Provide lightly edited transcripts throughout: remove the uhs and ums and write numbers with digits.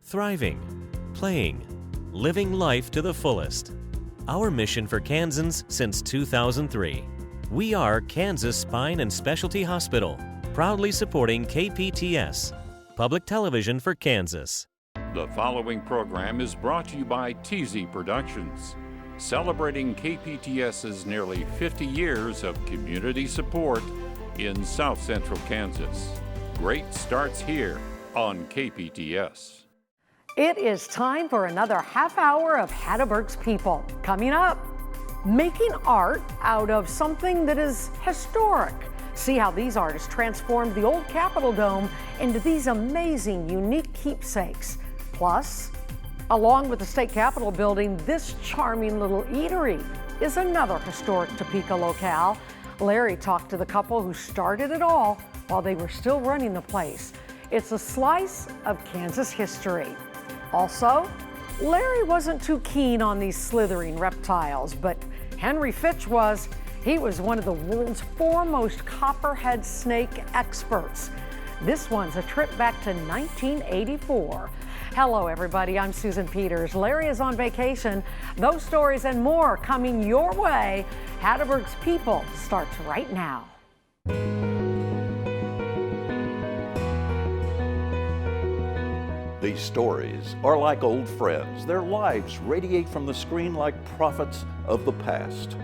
thriving, playing, living life to the fullest. Our mission for Kansans since 2003. We are Kansas Spine and Specialty Hospital, proudly supporting KPTS, Public Television for Kansas. The following program is brought to you by TZ Productions, celebrating KPTS's nearly 50 years of community support in South Central Kansas. Great starts here on KPTS. It is time for another half hour of Hatteberg's People. Coming up, making art out of something that is historic. See how these artists transformed the old Capitol Dome into these amazing, unique keepsakes. Plus, along with the state capitol building, this charming little eatery is another historic Topeka locale. Larry talked to the couple who started it all while they were still running the place. It's a slice of Kansas history. Also, Larry wasn't too keen on these slithering reptiles, but Henry Fitch was. He was one of the world's foremost copperhead snake experts. This one's a trip back to 1984. Hello, everybody. I'm Susan Peters. Larry is on vacation. Those stories and more coming your way. Hatteberg's People starts right now. These stories are like old friends. Their lives radiate from the screen like prophets of the past.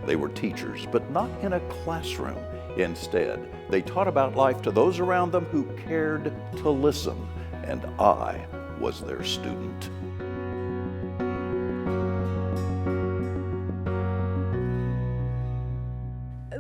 They were teachers, but not in a classroom. Instead, they taught about life to those around them who cared to listen, and I was their student.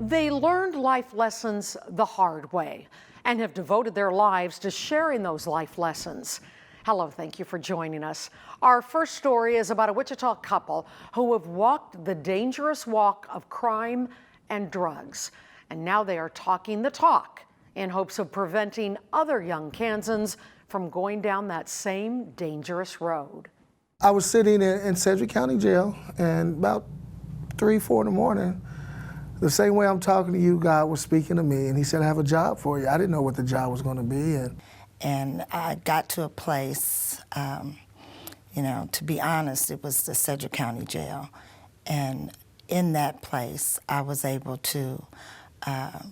They learned life lessons the hard way and have devoted their lives to sharing those life lessons. Hello, thank you for joining us. Our first story is about a Wichita couple who have walked the dangerous walk of crime and drugs. And now they are talking the talk in hopes of preventing other young Kansans from going down that same dangerous road. I was sitting in Sedgwick County Jail, and about 3, 4 in the morning, the same way I'm talking to you, God was speaking to me, and he said, I have a job for you. I didn't know what the job was going to be. And I got to a place, to be honest, it was the Sedgwick County Jail. And in that place, I was able to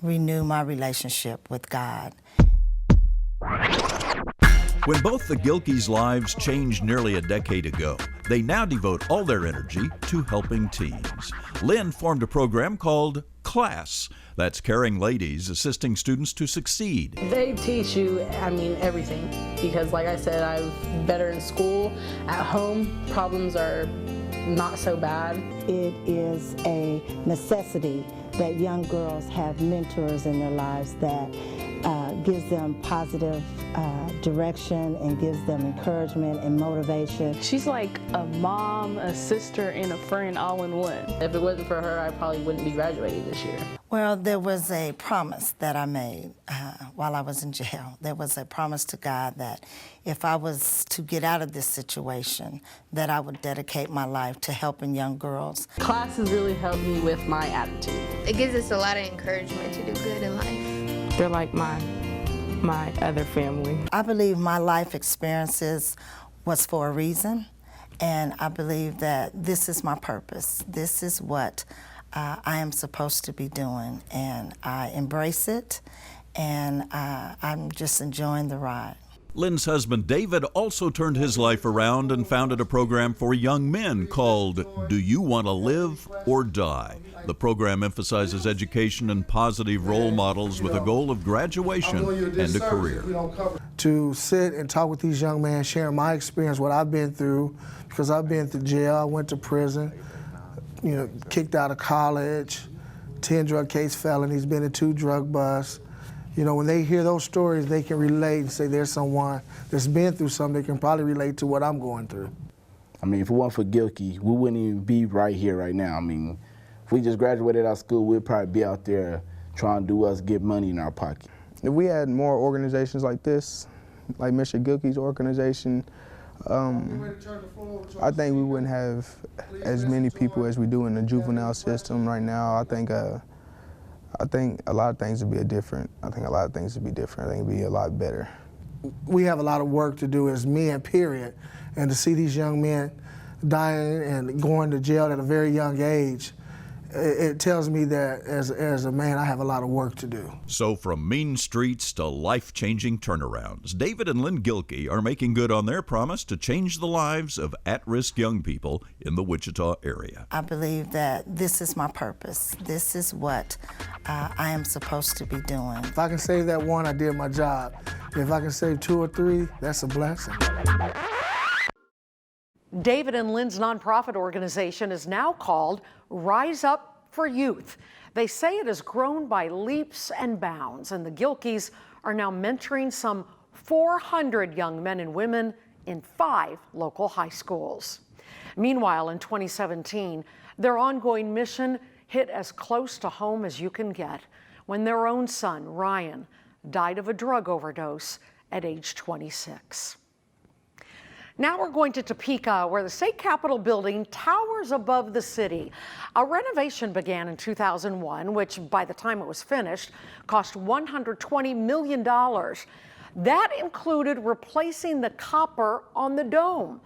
renew my relationship with God. When both the Gilkeys' lives changed nearly a decade ago, they now devote all their energy to helping teens. Lynn formed a program called CLASS. That's Caring Ladies, assisting students to succeed. They teach you, everything. Because like I said, I'm better in school. At home, problems are not so bad. It is a necessity that young girls have mentors in their lives that gives them positive direction and gives them encouragement and motivation. She's like a mom, a sister, and a friend all in one. If it wasn't for her, I probably wouldn't be graduating this year. Well, there was a promise that I made while I was in jail. There was a promise to God that if I was to get out of this situation, that I would dedicate my life to helping young girls. Class has really helped me with my attitude. It gives us a lot of encouragement to do good in life. They're like my other family. I believe my life experiences was for a reason, and I believe that this is my purpose. This is what I am supposed to be doing, and I embrace it, and I'm just enjoying the ride. Lynn's husband David also turned his life around and founded a program for young men called Do You Want to Live or Die? The program emphasizes education and positive role models with a goal of graduation and a career. To sit and talk with these young men, sharing my experience, what I've been through, because I've been through jail, I went to prison, kicked out of college, 10 drug case felonies, been in 2 drug busts. When they hear those stories, they can relate and say there's someone that's been through something that can probably relate to what I'm going through. If it wasn't for Gilkey, we wouldn't even be right here right now. If we just graduated out of school, we'd probably be out there trying to do us, get money in our pocket. If we had more organizations like this, like Mr. Gilkey's organization, I think we wouldn't have as many people as we do in the juvenile system right now. I think a lot of things would be different. I think a lot of things would be different. I think it would be a lot better. we have a lot of work to do as men, period. And to see these young men dying and going to jail at a very young age, it tells me that as a man, I have a lot of work to do. So from mean streets to life-changing turnarounds, David and Lynn Gilkey are making good on their promise to change the lives of at-risk young people in the Wichita area. I believe that this is my purpose. This is what I am supposed to be doing. If I can save that one, I did my job. If I can save 2 or 3, that's a blessing. David and Lynn's nonprofit organization is now called Rise Up for Youth. They say it has grown by leaps and bounds, and the Gilkeys are now mentoring some 400 young men and women in 5 local high schools. Meanwhile, in 2017, their ongoing mission hit as close to home as you can get when their own son, Ryan, died of a drug overdose at age 26. Now we're going to Topeka, where the state capitol building towers above the city. A renovation began in 2001, which by the time it was finished, cost $120 million. That included replacing the copper on the dome.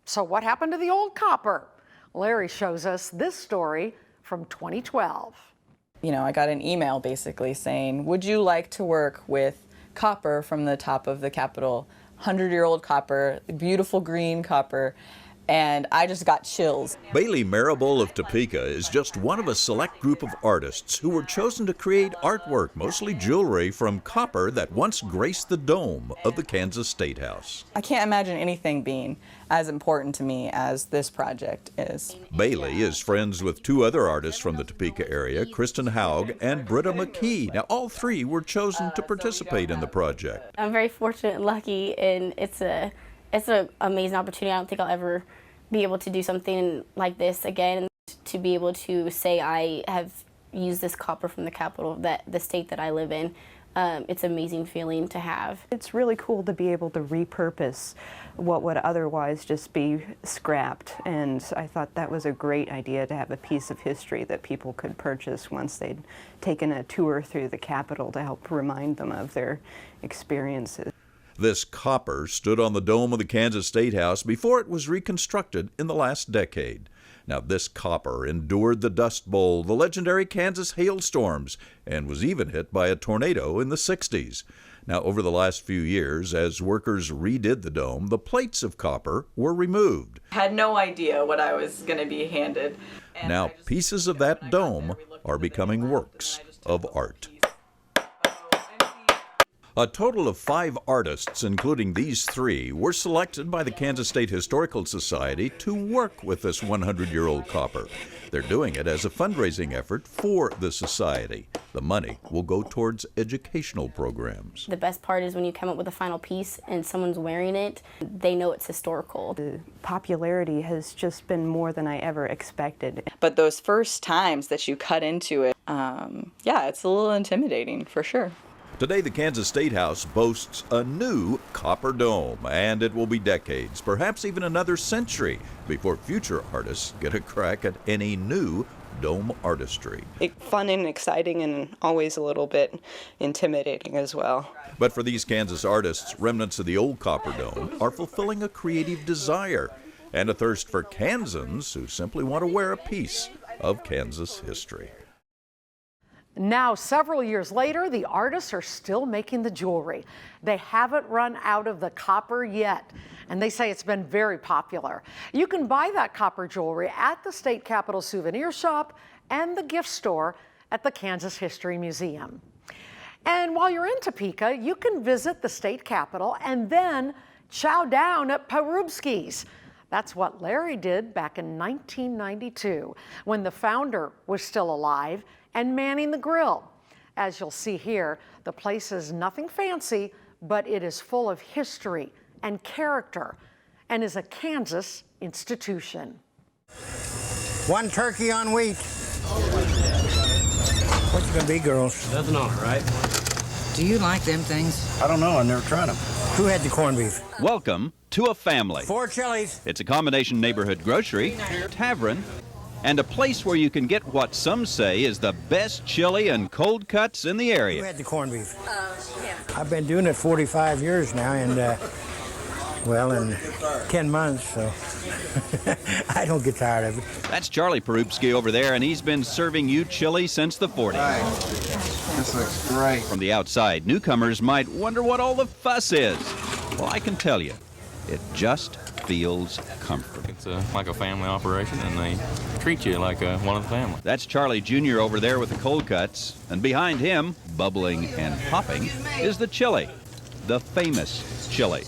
So what happened to the old copper? Larry shows us this story from 2012. You know, I got an email basically saying, would you like to work with copper from the top of the Capitol? 100-year-old copper, beautiful green copper, and I just got chills. Bailey Marable of Topeka is just one of a select group of artists who were chosen to create artwork, mostly jewelry, from copper that once graced the dome of the Kansas State House. I can't imagine anything being as important to me as this project is. Bailey is friends with 2 other artists from the Topeka area, Kristen Haug and Britta McKee. Now, all 3 were chosen to participate in the project. I'm very fortunate and lucky, and it's an amazing opportunity. I don't think I'll ever be able to do something like this again. To be able to say I have used this copper from the Capitol, the state that I live in, it's an amazing feeling to have. It's really cool to be able to repurpose what would otherwise just be scrapped, and I thought that was a great idea to have a piece of history that people could purchase once they'd taken a tour through the Capitol to help remind them of their experiences. This copper stood on the dome of the Kansas State House before it was reconstructed in the last decade. Now, this copper endured the Dust Bowl, the legendary Kansas hailstorms, and was even hit by a tornado in the 60s. Now, over the last few years, as workers redid the dome, the plates of copper were removed. I had no idea what I was going to be handed. Now, pieces of that dome are becoming works of art. A total of 5 artists, including these 3, were selected by the Kansas State Historical Society to work with this 100-year-old copper. They're doing it as a fundraising effort for the society. The money will go towards educational programs. The best part is when you come up with a final piece and someone's wearing it, they know it's historical. The popularity has just been more than I ever expected. But those first times that you cut into it, yeah, it's a little intimidating for sure. Today, the Kansas State House boasts a new copper dome, and it will be decades, perhaps even another century, before future artists get a crack at any new dome artistry. Fun and exciting, and always a little bit intimidating as well. But for these Kansas artists, remnants of the old copper dome are fulfilling a creative desire and a thirst for Kansans who simply want to wear a piece of Kansas history. Now, several years later, the artists are still making the jewelry. They haven't run out of the copper yet, and they say it's been very popular. You can buy that copper jewelry at the State Capitol Souvenir Shop and the gift store at the Kansas History Museum. And while you're in Topeka, you can visit the State Capitol and then chow down at Perubsky's. That's what Larry did back in 1992, when the founder was still alive and manning the grill. As you'll see here, the place is nothing fancy, but it is full of history and character and is a Kansas institution. 1 turkey on wheat. What's it gonna be, girls? Nothing on it, right? Do you like them things? I don't know, I've never tried them. Who had the corned beef? Welcome to a family. 4 chilies. It's a combination neighborhood grocery, tavern, and a place where you can get what some say is the best chili and cold cuts in the area. Who had the corned beef? Yeah. I've been doing it 45 years now, and well, in 10 months, so I don't get tired of it. That's Charlie Perupski over there, and he's been serving you chili since the 40s. Right. This looks great. From the outside, newcomers might wonder what all the fuss is. Well, I can tell you, it just feels comfortable. It's like a family operation, and they treat you like one of the family. That's Charlie Jr. over there with the cold cuts, and behind him, bubbling and popping, is the chili, the famous chili.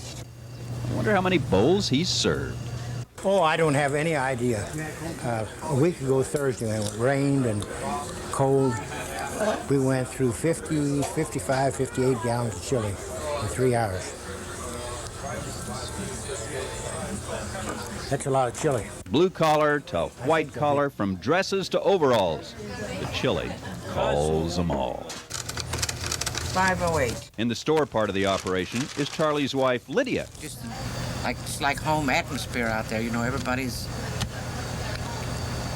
I wonder how many bowls he's served. Oh, I don't have any idea. A week ago Thursday, when it rained and cold, we went through 50, 55, 58 gallons of chili in 3 hours. That's a lot of chili. Blue collar to white collar, from dresses to overalls. The chili calls them all. 508. In the store part of the operation is Charlie's wife, Lydia. It's like home atmosphere out there. You know, everybody's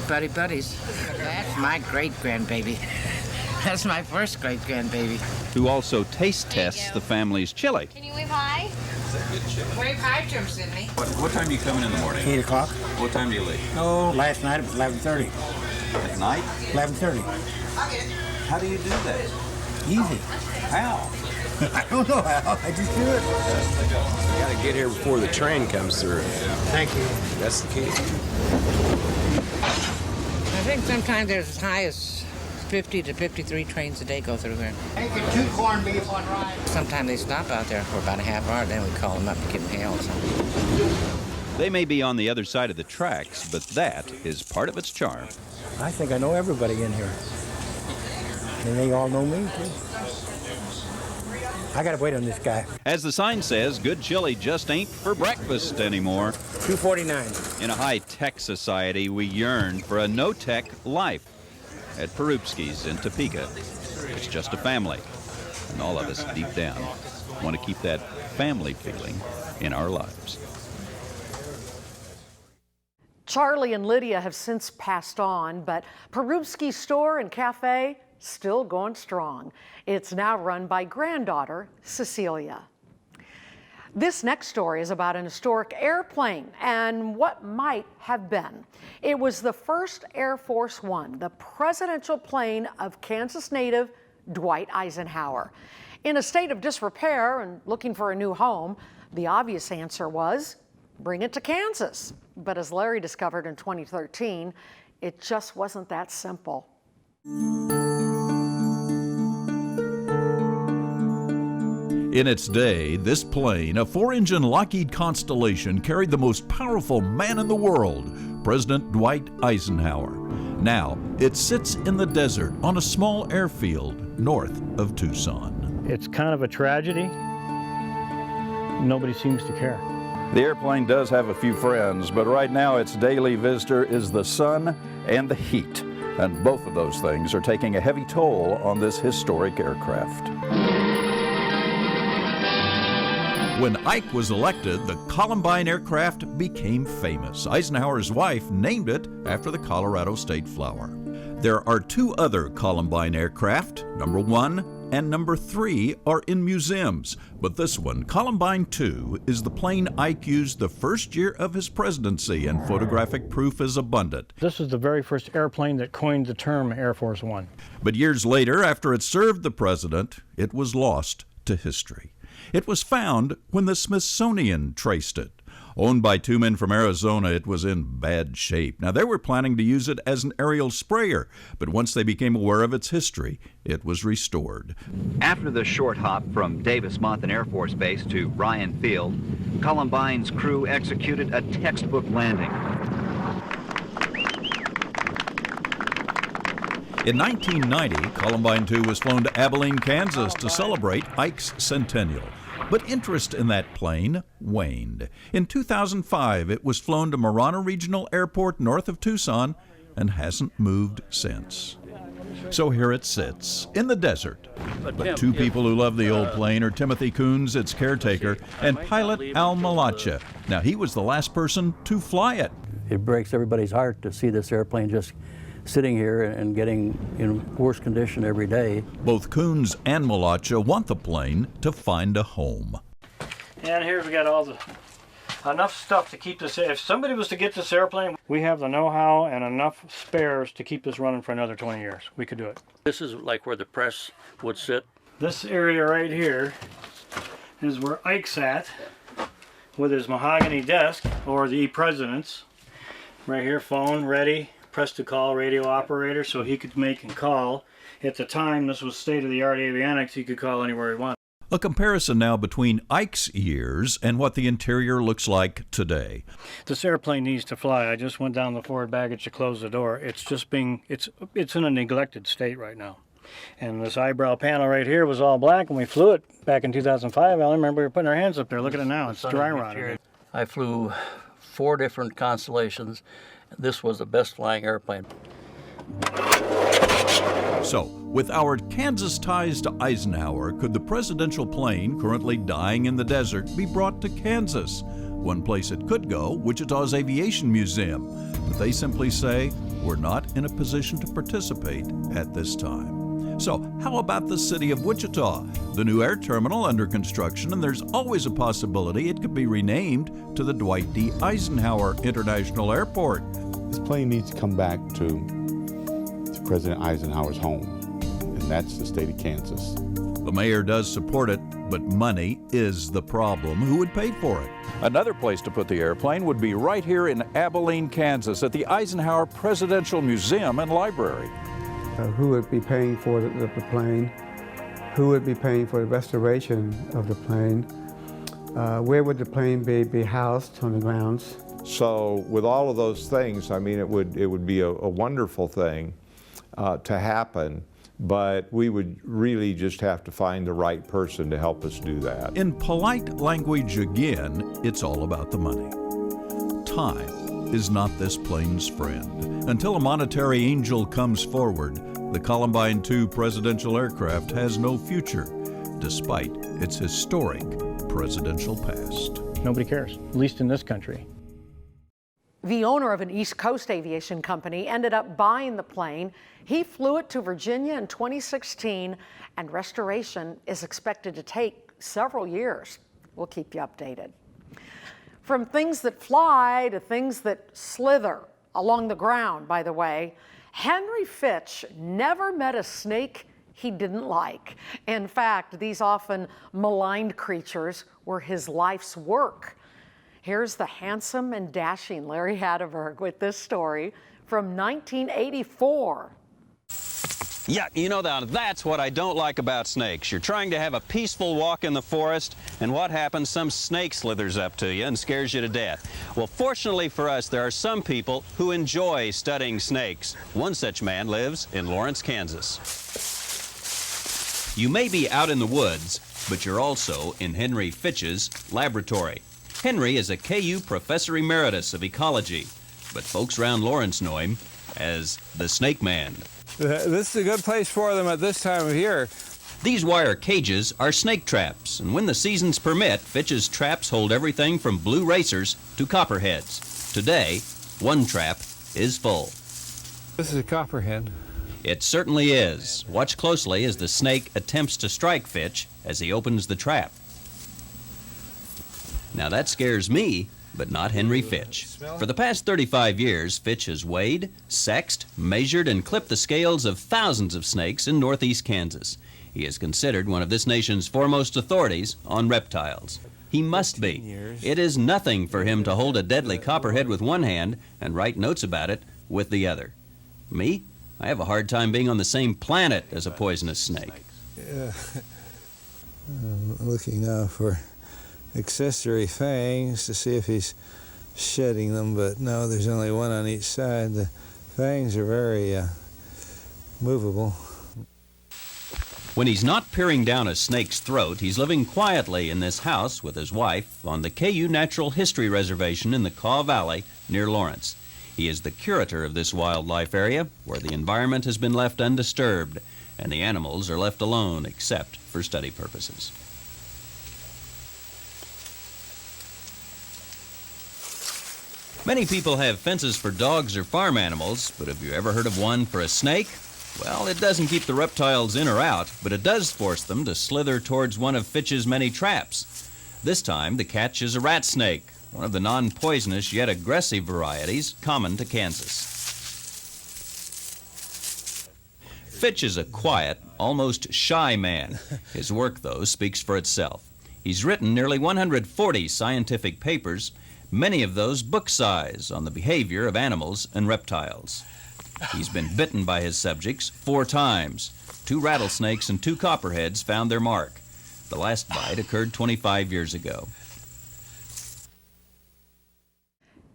buddies. That's my great-grandbaby. That's my first great-grandbaby. Who also taste tests the family's chili. Can you wave hi? Wave hi to him, Sydney. What time do you come in the morning? 8 o'clock. What time do you leave? Oh, last night it was 11:30. At night? 11:30. How do you do that? Easy. How? I don't know how. I just do it. You got to get here before the train comes through. Thank you. That's the key. I think sometimes there's as high as 50 to 53 trains a day go through here. Making 2 corned beef on ride. Sometimes they stop out there for about a half hour, then we call them up to give them hail or something. They may be on the other side of the tracks, but that is part of its charm. I think I know everybody in here. And they all know me, too. I gotta wait on this guy. As the sign says, good chili just ain't for breakfast anymore. $2.49. In a high-tech society, we yearn for a no-tech life. At Perupski's in Topeka, it's just a family. And all of us, deep down, want to keep that family feeling in our lives. Charlie and Lydia have since passed on, but Perupski's store and cafe still going strong. It's now run by granddaughter Cecilia. This next story is about an historic airplane and what might have been. It was the first Air Force One, the presidential plane of Kansas native Dwight Eisenhower. In a state of disrepair and looking for a new home, the obvious answer was bring it to Kansas. But as Larry discovered in 2013, it just wasn't that simple. In its day, this plane, a 4-engine Lockheed Constellation, carried the most powerful man in the world, President Dwight Eisenhower. Now, it sits in the desert on a small airfield north of Tucson. It's kind of a tragedy. Nobody seems to care. The airplane does have a few friends, but right now its daily visitor is the sun and the heat. And both of those things are taking a heavy toll on this historic aircraft. When Ike was elected, the Columbine aircraft became famous. Eisenhower's wife named it after the Colorado state flower. There are 2 other Columbine aircraft. Number 1 and number 3 are in museums, but this one, Columbine 2, is the plane Ike used the first year of his presidency, and photographic proof is abundant. This was the very first airplane that coined the term Air Force One. But years later, after it served the president, it was lost to history. It was found when the Smithsonian traced it. Owned by 2 men from Arizona, it was in bad shape. Now, they were planning to use it as an aerial sprayer, but once they became aware of its history, it was restored. After the short hop from Davis-Monthan Air Force Base to Ryan Field, Columbine's crew executed a textbook landing. In 1990, Columbine 2 was flown to Abilene, Kansas to celebrate Ike's centennial. But interest in that plane waned. In 2005, it was flown to Marana Regional Airport north of Tucson and hasn't moved since. So here it sits, in the desert. But 2 people who love the old plane are Timothy Coons, its caretaker, and pilot Al Malacha. Now, he was the last person to fly it. it breaks everybody's heart to see this airplane just sitting here and getting in worse condition every day. Both Coons and Malacha want the plane to find a home. And here we got enough stuff to keep this. If somebody was to get this airplane, we have the know-how and enough spares to keep this running for another 20 years. We could do it. This is like where the press would sit. This area right here is where Ike sat with his mahogany desk, or the president's. Right here, phone ready, press to call, radio operator, so he could make and call. At the time, this was state-of-the-art avionics. He could call anywhere he wanted. A comparison now between Ike's years and what the interior looks like today. This airplane needs to fly. I just went down the forward baggage to close the door. It's just it's in a neglected state right now. And this eyebrow panel right here was all black when we flew it back in 2005. I remember we were putting our hands up there. Look at it now. It's dry rotted. I flew 4 different constellations. This was the best flying airplane. So, with our Kansas ties to Eisenhower, could the presidential plane currently dying in the desert be brought to Kansas? One place it could go, Wichita's Aviation Museum. But they simply say, we're not in a position to participate at this time. So, how about the city of Wichita? The new air terminal under construction, and there's always a possibility it could be renamed to the Dwight D. Eisenhower International Airport. This plane needs to come back to President Eisenhower's home, and that's the state of Kansas. The mayor does support it, but money is the problem. Who would pay for it? Another place to put the airplane would be right here in Abilene, Kansas, at the Eisenhower Presidential Museum and Library. Who would be paying for the plane? Who would be paying for the restoration of the plane? Where would the plane be housed on the grounds? So with all of those things, I mean, it would be a wonderful thing to happen, but we would really just have to find the right person to help us do that. In polite language again, it's all about the money. Time is not this plane's friend. Until a monetary angel comes forward, the Columbine II presidential aircraft has no future, despite its historic presidential past. Nobody cares, at least in this country. The owner of an East Coast aviation company ended up buying the plane. He flew it to Virginia in 2016, and restoration is expected to take several years. We'll keep you updated. From things that fly to things that slither along the ground, by the way, Henry Fitch never met a snake he didn't like. In fact, these often maligned creatures were his life's work. Here's the handsome and dashing Larry Hatteberg with this story from 1984. Yeah, you know, that's what I don't like about snakes. You're trying to have a peaceful walk in the forest, and what happens? Some snake slithers up to you and scares you to death. Well, fortunately for us, there are some people who enjoy studying snakes. One such man lives in Lawrence, Kansas. You may be out in the woods, but you're also in Henry Fitch's laboratory. Henry is a KU Professor Emeritus of Ecology, but folks around Lawrence know him as the Snake Man. This is a good place for them at this time of year. These wire cages are snake traps, and when the seasons permit, Fitch's traps hold everything from blue racers to copperheads. Today, one trap is full. This is a copperhead. It certainly is. Watch closely as the snake attempts to strike Fitch as he opens the trap. Now that scares me, but not Henry Fitch. For the past 35 years, Fitch has weighed, sexed, measured, and clipped the scales of thousands of snakes in northeast Kansas. He is considered one of this nation's foremost authorities on reptiles. He must be. It is nothing for him to hold a deadly copperhead with one hand and write notes about it with the other. Me? I have a hard time being on the same planet as a poisonous snake. Yeah. I'm looking now for accessory fangs to see if he's shedding them, but no, there's only one on each side. The fangs are very movable. When he's not peering down a snake's throat, he's living quietly in this house with his wife on the KU Natural History Reservation in the Kaw Valley near Lawrence. He is the curator of this wildlife area where the environment has been left undisturbed and the animals are left alone except for study purposes. Many people have fences for dogs or farm animals, but have you ever heard of one for a snake? Well, it doesn't keep the reptiles in or out, but it does force them to slither towards one of Fitch's many traps. This time, the catch is a rat snake, one of the non-poisonous yet aggressive varieties common to Kansas. Fitch is a quiet, almost shy man. His work, though, speaks for itself. He's written nearly 140 scientific papers, many of those book size, on the behavior of animals and reptiles. He's been bitten by his subjects 4 times. 2 rattlesnakes and 2 copperheads found their mark. The last bite occurred 25 years ago.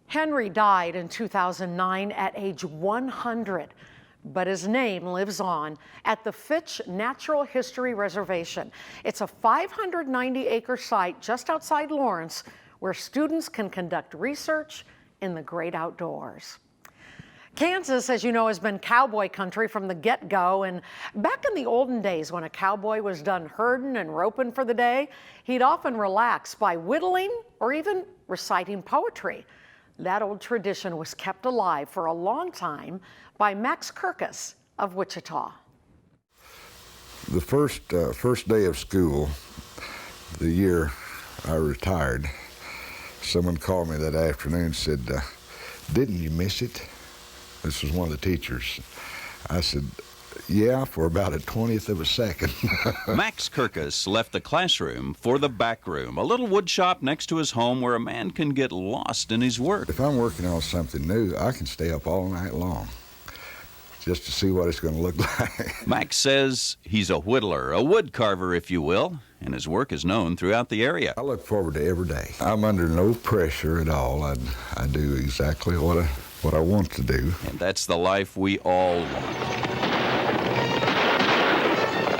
Henry died in 2009 at age 100, but his name lives on at the Fitch Natural History Reservation. It's a 590-acre site just outside Lawrence where students can conduct research in the great outdoors. Kansas, as you know, has been cowboy country from the get-go, and back in the olden days when a cowboy was done herding and roping for the day, he'd often relax by whittling or even reciting poetry. That old tradition was kept alive for a long time by Max Kirkus of Wichita. The first day of school, the year I retired, someone called me that afternoon and said, "Didn't you miss it?" This was one of the teachers. I said, "Yeah, for about a 20th of a second." Max Kirkus left the classroom for the back room, a little wood shop next to his home where a man can get lost in his work. If I'm working on something new, I can stay up all night long just to see what it's going to look like. Max says he's a whittler, a wood carver, if you will, and his work is known throughout the area. I look forward to every day. I'm under no pressure at all. I do exactly what I want to do. And that's the life we all want.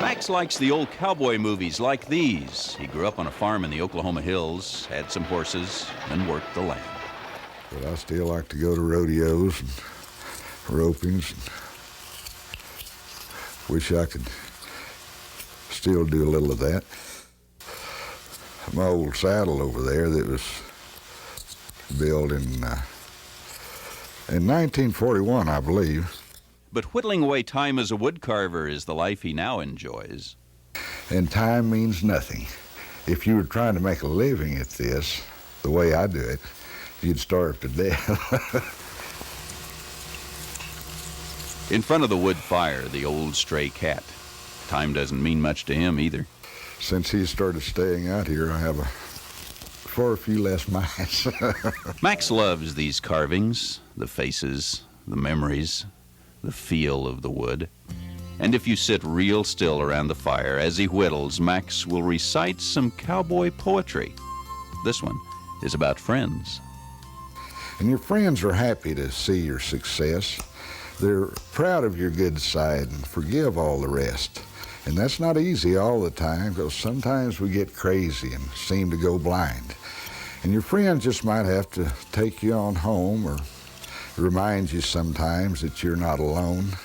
Max likes the old cowboy movies like these. He grew up on a farm in the Oklahoma hills, had some horses, and worked the land. But I still like to go to rodeos and ropings. Wish I could still do a little of that. My old saddle over there that was built in 1941, I believe. But whittling away time as a wood carver is the life he now enjoys. And time means nothing. If you were trying to make a living at this, the way I do it, you'd starve to death. In front of the wood fire, the old stray cat. Time doesn't mean much to him either. Since he started staying out here, I have far a few less mice. Max loves these carvings, the faces, the memories, the feel of the wood. And if you sit real still around the fire as he whittles, Max will recite some cowboy poetry. This one is about friends. And your friends are happy to see your success. They're proud of your good side and forgive all the rest. And that's not easy all the time, because sometimes we get crazy and seem to go blind. And your friends just might have to take you on home or remind you sometimes that you're not alone.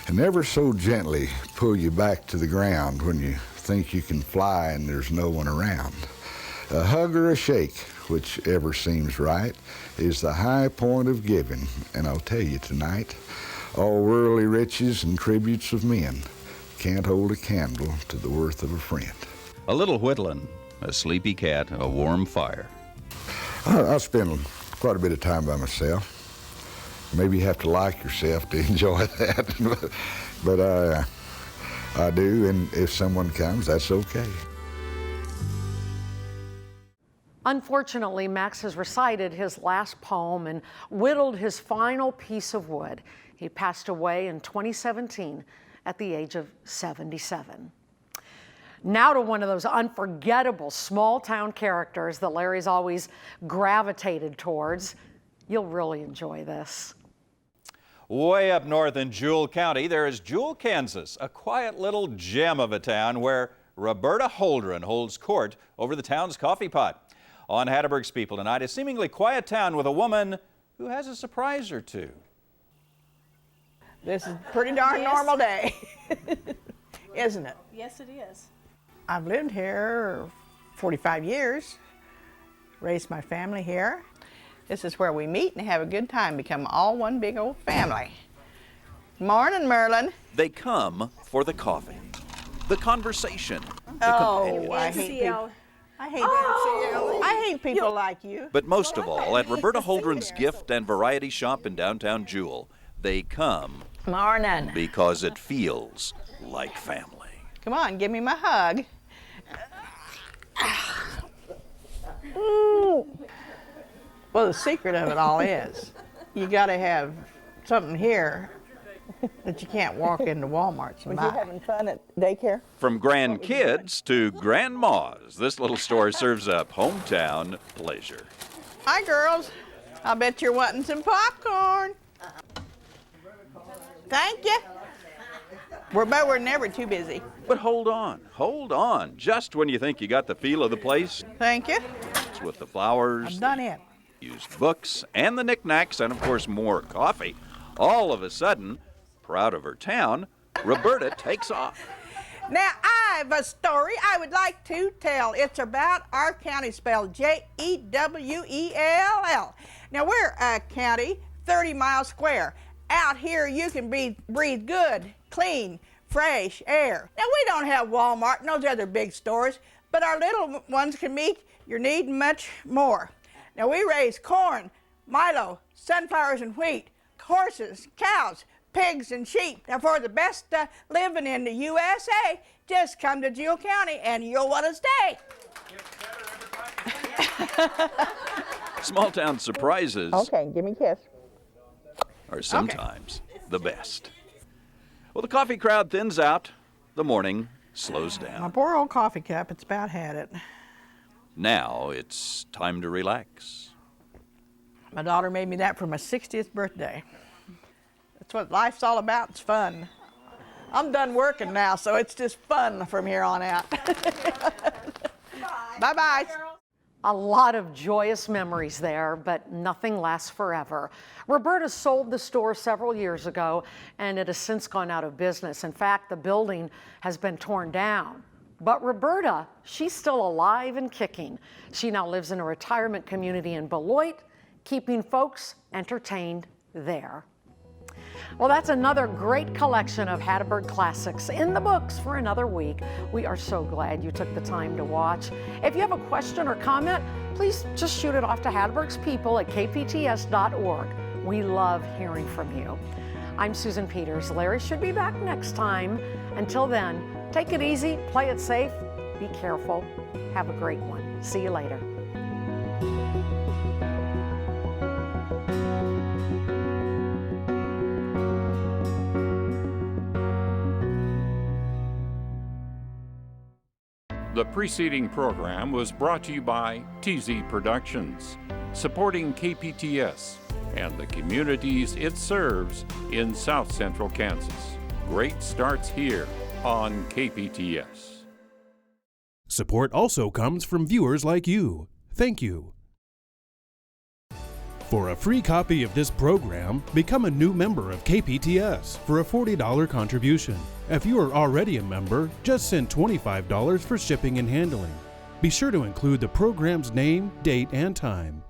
And ever so gently pull you back to the ground when you think you can fly and there's no one around. A hug or a shake, whichever seems right, is the high point of giving. And I'll tell you tonight, all worldly riches and tributes of men can't hold a candle to the worth of a friend. A little whittling, a sleepy cat, a warm fire. I spend quite a bit of time by myself. Maybe you have to like yourself to enjoy that, but I do, and if someone comes, that's okay. Unfortunately, Max has recited his last poem and whittled his final piece of wood. He passed away in 2017 at the age of 77. Now to one of those unforgettable small-town characters that Larry's always gravitated towards. You'll really enjoy this. Way up north in Jewell County, there is Jewell, Kansas, a quiet little gem of a town where Roberta Holdren holds court over the town's coffee pot. On Hatteberg's People tonight, a seemingly quiet town with a woman who has a surprise or two. This is a pretty darn normal day, isn't it? Yes, it is. I've lived here 45 years, raised my family here. This is where we meet and have a good time, become all one big old family. Morning, Merlin. They come for the coffee, the conversation, the Oh, companionship. I hate people. I hate people like you. But most of all, at Roberta Holdren's gift and variety shop in downtown Jewel, they come Morning. because it feels like family. Come on, give me my hug. Ooh. Well, the secret of it all is you got to have something here that you can't walk into Walmart's and buy. Was you having fun at daycare? From grandkids to grandmas, this little store serves up hometown pleasure. Hi, girls. I bet you're wanting some popcorn. Thank you. We're never too busy. But hold on. Just when you think you got the feel of the place, Thank you. it's with the flowers, I've done it. used books, and the knickknacks, and of course more coffee. All of a sudden, proud of her town, Roberta takes off. Now, I have a story I would like to tell. It's about our county, spelled Jewell. Now, we're a county 30 miles square. Out here, you can breathe good, clean, fresh air. Now, we don't have Walmart and those other big stores, but our little ones can meet your need and much more. Now, we raise corn, milo, sunflowers and wheat, horses, cows, pigs and sheep. Now, for the best living in the USA, just come to Jewell County and you'll want to stay. Small town surprises Okay, give me a kiss. are sometimes the best. Well, the coffee crowd thins out. The morning slows down. My poor old coffee cup, it's about had it. Now it's time to relax. My daughter made me that for my 60th birthday. That's what life's all about. It's fun. I'm done working now, so it's just fun from here on out. Bye-bye. A lot of joyous memories there, but nothing lasts forever. Roberta sold the store several years ago, and it has since gone out of business. In fact, the building has been torn down. But Roberta, she's still alive and kicking. She now lives in a retirement community in Beloit, keeping folks entertained there. Well, that's another great collection of Hatteberg classics in the books for another week. We are so glad you took the time to watch. If you have a question or comment, please just shoot it off to Hatteberg's people at kpts.org. We love hearing from you. I'm Susan Peters. Larry should be back next time. Until then, take it easy, play it safe, be careful, have a great one. See you later. The preceding program was brought to you by TZ Productions, supporting KPTS and the communities it serves in South Central Kansas. Great starts here on KPTS. Support also comes from viewers like you. Thank you. For a free copy of this program, become a new member of KPTS for a $40 contribution. If you are already a member, just send $25 for shipping and handling. Be sure to include the program's name, date, and time.